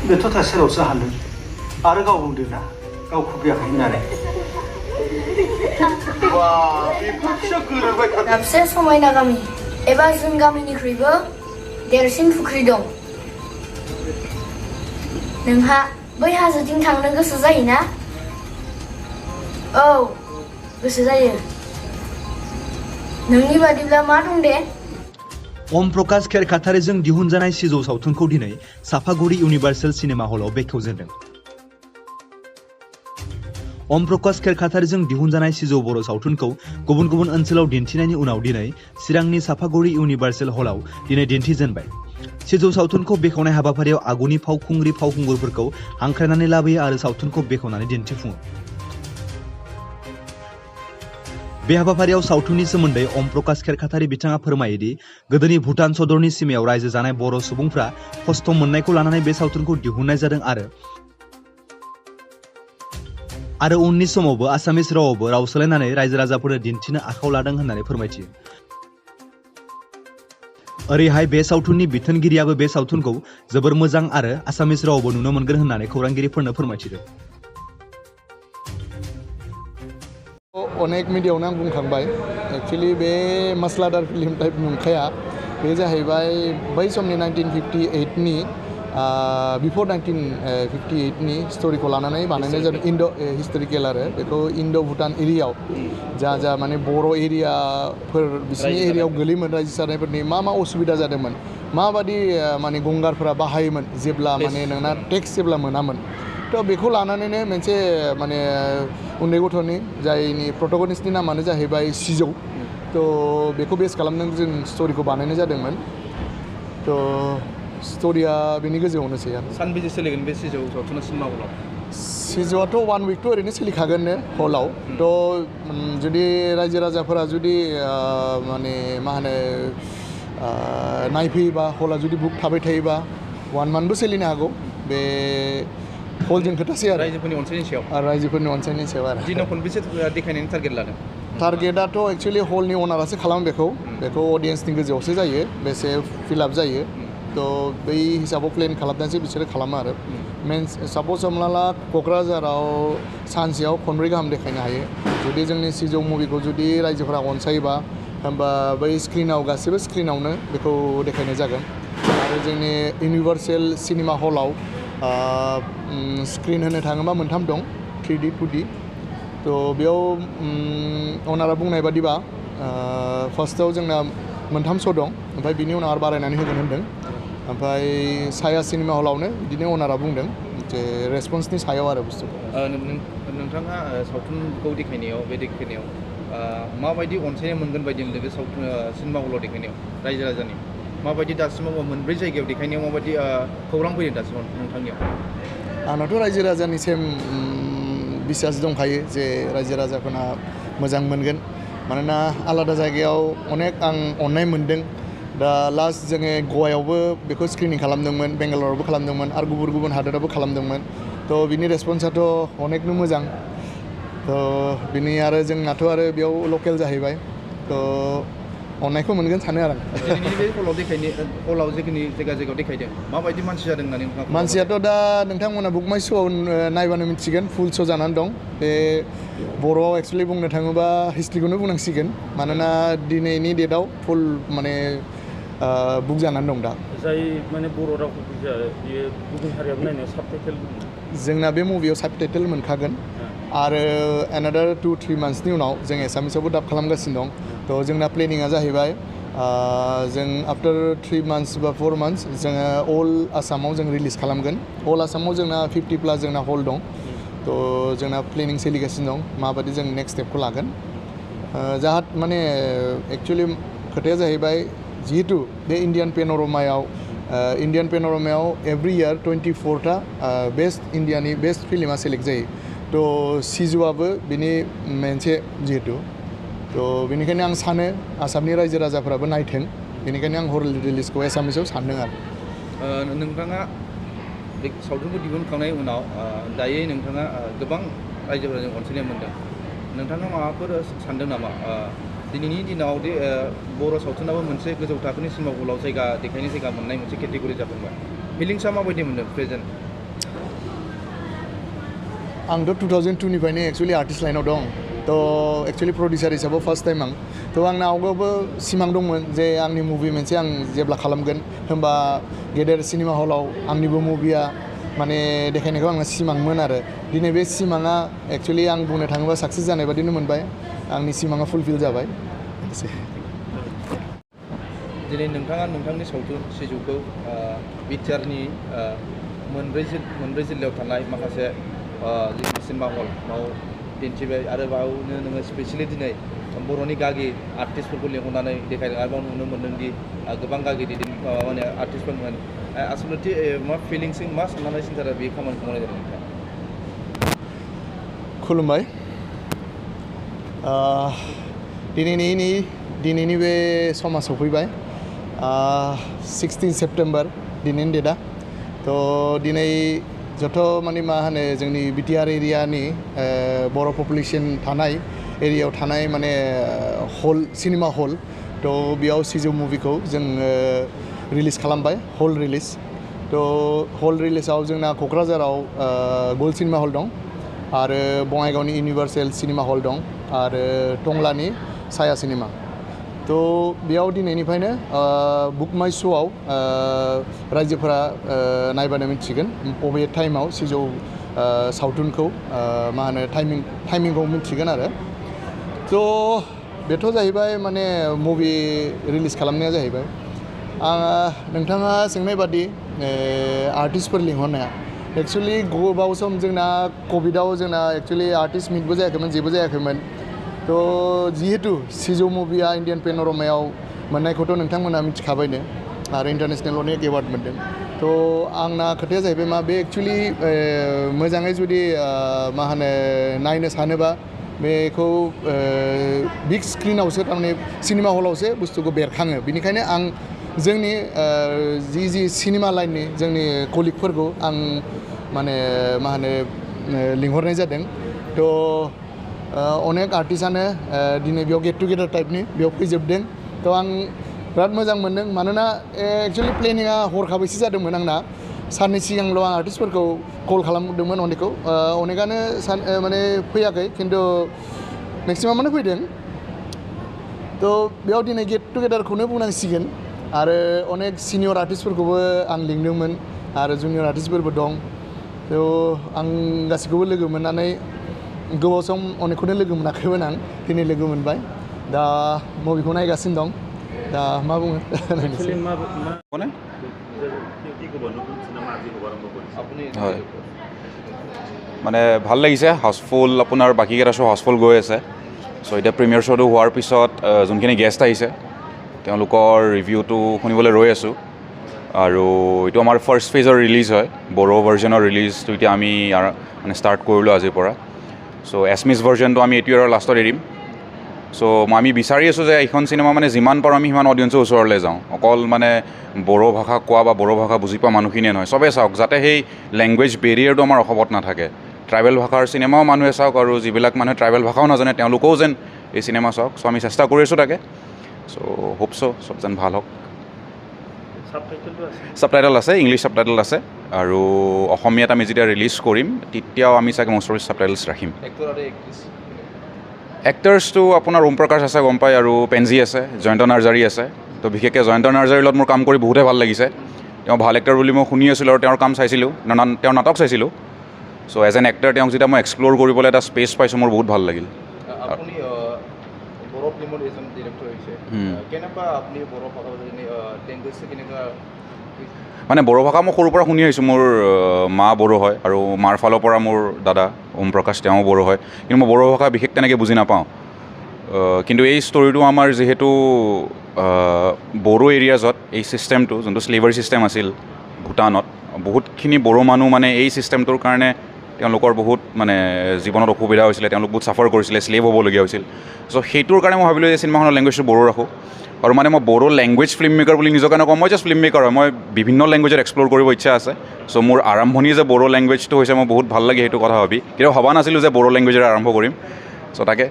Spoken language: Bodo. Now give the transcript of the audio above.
बेथ' थासेरावसो हान्दों आरो गाव बुंदोंना गावखौ गियाखै होननानै दाबसे समायना गामि एबा जों गामिनिख्रुइबो देरसिन फुख्रि दं नोंहा बै हाजोथिं थांनो गोसो जायोना औ गोसो जायो नोंनि बादिब्ला मा दं दे ओम प्रकाश खेरखातारिजों दिहुनजानाय सिजौ सावथुनखौ दिनै साफागुरि इउनिभार्सेल सिनेमा हलाव बेखेवजेनदों ओम प्रकाश खेरखातारिजों दिहुनजानाय सिजौ बर' सावथुनखौ गुबुन गुबुन ओनसोलाव दिन्थिनायनि उनाव दिनै चिरांनि साफागुरि इउनिभार्सेल हलाव दिनै दिन्थिजेनबाय सिजौ सावथुनखौ बेखेवनाय हाबाफारियाव आगुनि फावखुंगुरफोरखौ हांख्रायनानै लाबोयो आरो सावथुनखौ बेखेवनानै दिन्थिफुङो बे हाबाफारियाव सावथुननि सोमोन्दै ओम प्रकाश खेरखातारि बिथाङा फोरमायोदि गोदोनि भुटान सदरनि सिमायाव रायजो जानाय बर' सुबुंफ्रा खस्थ' मोननायखौ लानानै बे सावथुनखौ दिहुननाय जादों आरो उननि समावबो आसामिस रावावबो राव सोलायनानै रायजो राजाफोरनो दिन्थिनो आखायाव लादों होननानै फोरमायथियो ओरैहाय बे सावथुननि बिथोनगिरियाबो बे सावथुनखौ जोबोर मोजां आरो आसामिस रावावबो नुनो मोनगोन होननानै खौरांगिरिफोरनो फोरमायथिदों अनेक मिडियायावनो आं बुंखांबाय एक्चुअली बे मस्लादार फिल्म टाइप नंखाया बे जाहैबाय बै समनि 1958 नि बिफोर 1958 नि स्टोरीखौ लानानै बानायनाय जादों इन्ड' हिस्टोरिकेल आरो बेखौ इन्ड' भुटान एरियायाव जा माने बर' एरियाफोर बिसिनि एरियायाव गोलैयोमोन रायजो जानायफोरनि मा असुबिदा जादोंमोन माबादि माने गंगारफोरा बाहायोमोन जेब्ला माने नोंना टेक्स जेब्ला मोनामोन थ' बेखौ लानानैनो मोनसे माने उन्दै गथ'नि जायनि प्रटगनिस्टनि नामानो जाहैबाय सिजौ थ' बेखौ बेस खालामनानै जों स्टोरीखौ बानायनाय जादोंमोन थ' स्टोरीया बेनि गोजौआवनोसै आरो सानबेसे सोलिगोन बे सिजौ सावथुना सिनेमा हलाव सिजौआथ' 1 उइकथ' ओरैनो सोलिखागोननो हलाव थ' जुदि रायजो राजाफोरा जुदि माने मा होनो नायफैयोबा हला जुदि बुक थाबाय थायोबा 1 मान्थबो सोलिनो हागौ बे हलजों खोथासै आरो रायजोफोरनि अनसायनायनि सायाव आरो दिनाव खनबेसे देखायनायनि टारगेट लादों टारगेटआथ' एक्चुअलि हलनि अनारासो खालामो बेखौ अडियेन्सनि गोजौआवसो जायो बेसे फिलआप जायो थ' बै हिसाबाव प्लेन खालामनानैसो बिसोरो खालामो आरो मेन्स साप'ज हमना ला क'क्राझाराव सानसेयाव 5 गाहाम देखायनो हायो जुदि जोंनि सिजौ मुभिखौ जुदि रायजोफोरा अनसायोबा होमबा बै स्क्रिनाव गासैबो स्क्रिनावनो बेखौ देखायनाय जागोन आरो जोंनि इउनिभार्सेल सिनेमा हलाव स्क्रिन होनो थाङोबा 3 दं 3D 2D थ' बेयाव अनारा बुंनाय बादिबा फार्स्टआव जोंना 3 श' दं ओमफ्राय बिनि उनाव आरो बारायनानै होगोन होनदों ओमफ्राय साया सिनेमा हलावनो बिदिनो अनारा बुंदों जे रेसपन्सनि सायाव आरो बुस्थुखौ नोंथाङा सावथुनखौ देखायनायाव माबायदि अनसायनाय मोनगोन बायदि मोनदों सावथुन सिनेमा हलाव देखायनायाव रायजो राजानि माबायदि दासिमाव 4 जायगायाव देखायनायाव माबायदि खौरां फैदों दासिमाव नोंथांनियाव आंनाथ' रायजो राजानि सेम बिसास दंखायो जे रायजो राजाफोरना मोजां मोनगोन मानोना आलादा जायगायाव अनेक आं अननाय मोनदों दा लास्ट जोङो गवायावबो बेखौ स्क्रिनिं खालामदोंमोन बेंगालरावबो खालामदोंमोन आरो गुबुन हादोरावबो खालामदोंमोन थ' बिनि रेसपन्सआथ' अनेकनो मोजां थ' बिनि आरो जोंनाथ' आरो बेयाव लकेल जाहैबाय थ' अननायखौ मोनगोन सानो आरो हलाव जेखिनि जायगायाव देखायदों माबायदि मानसि जादों होननानै मानसियाथ' दा नोंथांमोना बुक माइ श'आव नायबानो मिथिगोन फुल श' जानानै दं बे बर'आव एक्सुवेलि बुंनो थाङोबा हिस्ट्रिखौनो बुंनांसिगोन मानोना दिनैनि डेटआव फुल माने बुक जानानै दं दा जाय माने बर' रावखौ बुजिया बियो गुबुन हारियाबो नायनो साबटाइटेल जोंना बे मुभियाव साबटाइटेल मोनखागोन आरो एनादार 2-3 मान्थ्सनि उनाव जों एसामिसावबो डाब खालामगासिनो दं थ' जोंना प्लेनिङा जाहैबाय जों आफ्टार 3 मान्थ्स बा 4 मान्थ्स जोङो अल आसामाव जों रिलिज खालामगोन अल आसामाव जोंना 50+ जोंना हल दं थ' जोंना प्लेनिं सोलिगासिनो दं माबायदि जों नेक्स्ट स्टेपखौ लागोन जाहाथ माने एक्चुवेलि खोथाया जाहैबाय जिहेतु बे इण्डियान पेन'रमायाव एभ्रि इयार 24टा बेस्ट इण्डियानि बेस्ट फिल्मा सेलेक्ट जायो थ' सिजुआबो बिनि मोनसे जिहेतु थ' बेनिखायनो आं सानो आसामनि रायजो राजाफोराबो नायथों बेनिखायनो आं हर रिलिजखौ एसामिसाव सानदों आरो नोंथाङा बे सावथुनखौ दिहुनखांनायनि उनाव दायो नोंथाङा गोबां रायजोफोरजों अनसायनाय मोनदों नोंथाङा माबाफोर सानदों नामा दिनैनि दिनाव दि बर' सावथुनाबो मोनसे गोजौ थाखोनि सिनेमा हलाव जायगा देखायनो जायगा मोननाय मोनसे केटेगरि जाफिनबाय फिलिंसआ माबायदि मोनदों प्रेजेन्ट आंथ' 2002 निफ्रायनो एक्चुअलि आर्टिस्ट लाइनाव दं तो एक्चुअलि प्रडिउसार हिसाबै फार्स्ट टाइम आं तो आंना आवगायावबो सिमां दंमोन जे आंनि मुभि मोनसे आं जेब्ला खालामगोन होमबा गेदेर सिनेमा हलाव आंनिबो मुभिया माने देखायनायखौ आंना सिमांमोन आरो दिनै बे सिमाङा एक्चुअलि आं बुंनो थाङोबा साक्सेस जानाय बादिनो मोनबाय आंनि सिमाङा फुलफिल जाबाय दिनै नोंथाङा नोंथांनि सावथुन सिजौखौ बिटिआरनि मोनब्रै जिल्लायाव थानाय माखासे सिनेमा हलाव दिन्थिबाय आरो बावनो नोङो स्पेसियेलि दिनै बर'नि गागि आर्टिस्टफोरखौ लेंहरनानै देखायदों आरोबाव नुनो मोन्दोंदि गोबां गागि माने आर्टिस्टफोरमोन आसलथे मा फिलिंसिं मा साननानै सिन्थारा बे खामानिखौ मावनाय जादों नोंथाङा खुलुमबाय दिनैनि बे समा सफैबाय 16 सेप्टेम्बर दिनैनि डेटआ तो दिनै जत माने मा होनो जोंनि बिटिआर एरियानि बर' पपुलेसन थानाय एरियायाव थानाय माने हल सिनेमा हल तो बेयाव सिजौ मुभिखौ जों रिलिज खालामबाय हल रिलिज तो हल रिलिजाव जोंना क'क्राझाराव गल्ड सिनेमा हल दं आरो बङाइगावनि इउनिभार्सेल सिनेमा हल दं आरो टंलानि साया सिनेमा तो बेयाव दिनैनिफ्रायनो बुक माइ श'आव रायजोफोरा नायबानो मिथिगोन बबे टाइमाव सिजौ सावथुनखौ मा होनो टाइमिंखौ मिथिगोन आरो तो बेथ' जाहैबाय माने मुभि रिलिज खालामनाया जाहैबाय नोंथाङा सोंनाय बादि आर्टिस्टफोर लिंहरनाया एक्चुअलि गोबाव सम जोंना कभिडआव जोंना एक्चुअलि आर्टिस्ट मिटबो जायाखैमोन जेबो जायाखैमोन तो जिहेतु सिजौ मुभिया इन्डियान पेन'रमायाव मोननायखौथ' नोंथांमोना मिथिखाबायनो आरो इन्टारनेसनेल अनेक एवार्ड मोनदों तो आंना खोथाया जाहैबाय मा बे एक्चुअलि मोजाङै जुदि मा होनो नायनो सानोबा बेखौ बिग स्क्रिनावसो थारमाने सिनेमा हलावसो बुस्थुखौ बेरखाङो बेनिखायनो आं जोंनि जि सिनेमा लाइननि जोंनि कलिगफोरखौ आं माने मा होनो लिंहरनाय जादों तो अनेक आर्टिस्टआनो दिनै बेयाव गेट टुगेदार टाइपनि बेयाव फैजोबदों तो आं बिराद मोजां मोनदों मानोना एक्चुअलि प्लेनिङा हरखाबैसो जादोंमोन आंना साननै सिगांल' आं आर्टिस्टफोरखौ कल खालामदोंमोन अनेकानो माने फैयाखै खिन्थु मेक्सिमामानो फैदों तो बेयाव दिनै गेट टुगेदारखौनो बुंनांसिगोन आरो अनेक सिनियर आर्टिस्टफोरखौबो आं लिंदोंमोन आरो जुनियर आर्टिस्टफोरबो दं तो आं गासैखौबो लोगो मोननानै गोबाव सम अनेकखौनो लोगो मोनाखैमोन आं दिनै लोगो मोनबाय दा मुभिखौ नायगासिनो दं दा मा बुङो হয় মানে ভাল লাগিছে হাউচফুল আপোনাৰ বাকীকেইটা শ্ব' হাউচফুল গৈ আছে চ' এতিয়া প্ৰিমিয়াৰ শ্ব'টো হোৱাৰ পিছত যোনখিনি গেষ্ট আহিছে তেওঁলোকৰ ৰিভিউটো শুনিবলৈ ৰৈ আছোঁ আৰু এইটো আমাৰ ফাৰ্ষ্ট ফেজৰ ৰিলিজ হয় বড়ো ভাৰ্জনৰ ৰিলিজটো এতিয়া আমি মানে ষ্টাৰ্ট কৰিলোঁ আজিৰ পৰা চ' এছমিছ ভাৰ্জনটো আমি এইটো ইয়াৰৰ লাষ্টত এৰিম চ' আমি বিচাৰি আছোঁ যে এইখন চিনেমা মানে যিমান পাৰোঁ আমি সিমান অডিয়েঞ্চৰ ওচৰলৈ যাওঁ অকল মানে বড়ো ভাষা কোৱা বা বড়ো ভাষা বুজি পোৱা মানুহখিনিয়ে নহয় চবেই চাওক যাতে সেই লেংগুৱেজ বেৰিয়াৰটো আমাৰ অসমত নাথাকে ট্ৰাইবেল ভাষাৰ চিনেমাও মানুহে চাওক আৰু যিবিলাক মানুহে ট্ৰাইবেল ভাষাও নাজানে তেওঁলোকেও যেন এই চিনেমা চাওক চ' আমি চেষ্টা কৰি আছোঁ তাকে চ' হোপ চ' চব যেন ভাল হওক ছাবটাইটেল আছে ইংলিছ ছাবটাইটেল আছে আৰু অসমীয়াত আমি যেতিয়া ৰিলিজ কৰিম তেতিয়াও আমি চাগে মষ্ট অফ ছাবটাইটেলছ ৰাখিম এক্টাৰ্ছটো আপোনাৰ ওম প্ৰকাশ আছে গম পায় আৰু পেঞ্জি আছে জয়ন্ত নাৰ্জাৰী আছে তো বিশেষকৈ জয়ন্ত নাৰ্জাৰীৰ লগত মোৰ কাম কৰি বহুতেই ভাল লাগিছে তেওঁ ভাল এক্টাৰ বুলি মই শুনি আছিলোঁ আৰু তেওঁৰ কাম চাইছিলোঁ তেওঁৰ নাটক চাইছিলোঁ চ' এজ এন এক্টাৰ তেওঁক যেতিয়া মই এক্সপ্ল'ৰ কৰিবলৈ এটা স্পেচ পাইছোঁ মোৰ বহুত ভাল লাগিল মানে বড়ো ভাষা মই সৰুৰ পৰা শুনি আহিছোঁ মোৰ মা বড়ো হয় আৰু মাৰ ফালৰ পৰা মোৰ দাদা ওম প্ৰকাশ তেওঁ বড়ো হয় কিন্তু মই বড়ো ভাষা বিশেষ তেনেকৈ বুজি নাপাওঁ কিন্তু এই ষ্টৰিটো আমাৰ যিহেতু বড়ো এৰিয়াজত এই ছিষ্টেমটো যোনটো শ্লেভাৰী ছিষ্টেম আছিল ভূটানত বহুতখিনি বড়ো মানুহ মানে এই ছিষ্টেমটোৰ কাৰণে তেওঁলোকৰ বহুত মানে জীৱনত অসুবিধা হৈছিলে তেওঁলোক বহুত ছাফাৰ কৰিছিলে শ্লেভ হ'বলগীয়া হৈছিল চ' সেইটোৰ কাৰণে মই ভাবিলোঁ যে চিনেমাখনৰ লেংগুৱেজটো বড়ো ৰাখোঁ আৰু মানে মই বড়ো লেংগুৱেজ ফিল্ম মেকাৰ বুলি নিজকে নকওঁ মই জাষ্ট ফিল্ম মেকাৰ হয় মই বিভিন্ন লেংগুৱেজত এক্সপ্ল'ৰ কৰিব ইচ্ছা আছে চ' মোৰ আৰম্ভণি যে বড়ো লেংগুৱেজটো হৈছে মই বহুত ভাল লাগে সেইটো কথা ভাবি কেতিয়াও ভবা নাছিলোঁ যে বড়ো লেংগুৱেজেৰে আৰম্ভ কৰিম চ' তাকে